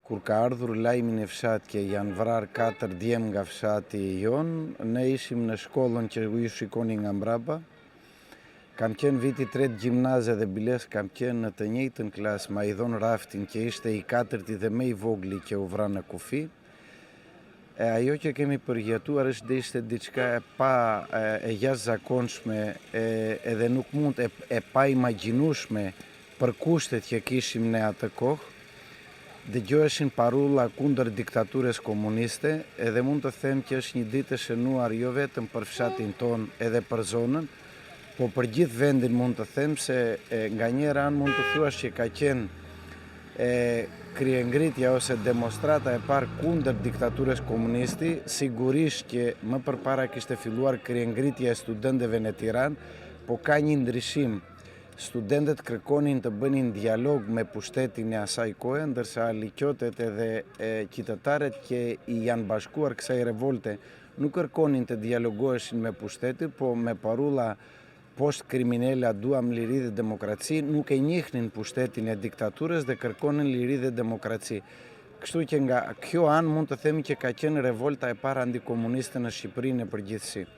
kur ka ardhur lajmin e fshat që janë vrarë 4 djem nga fshati jonë, ne ishim në shkollën që ju shikoni nga mbrapa. Kam qenë viti 3 gjimnaze dhe biles kam qenë në të njëjtën klasë ma i dhonë Raftin që ishte i 4-ti dhe me i vogli që u vra në kufi. Ajo që kemi përjetuar është dhe ishte diçka e jashtëzakonshme edhe nuk mund e pa imagjinueshme për kushtet që kishim ne atë kohë. Dëgjoheshin parulla kundër diktaturës komuniste edhe mund të them që është një ditë e shënuar jo vetëm për fshatin ton edhe për zonën, po për gjithë vendin mund të them se nga një anë mund të thuash që ka qenë kriengritja ose demonstrata e parë kundër diktaturës komunisti, sigurisht që më përpara kishte filluar kriengritja e studentëve në Tiranë, po ka një ndryshim. Studentët kërkonin të bënin dialog me pushtetin e asaj kohe, ndërsa liqotet edhe qytetarët që i janë bashkuar kësaj revolte nuk kërkonin të dialogoheshin me pushtetin, po me parulla poshtë kriminella duam liri dhe demokraci, nuk e njihnin pushtetin e diktaturës dhe kërkonin liri dhe demokraci. Kështu që nga kjo anë mund të themi që ka qenë revolta e para antikomuniste në Shqipërinë në përgjithësi.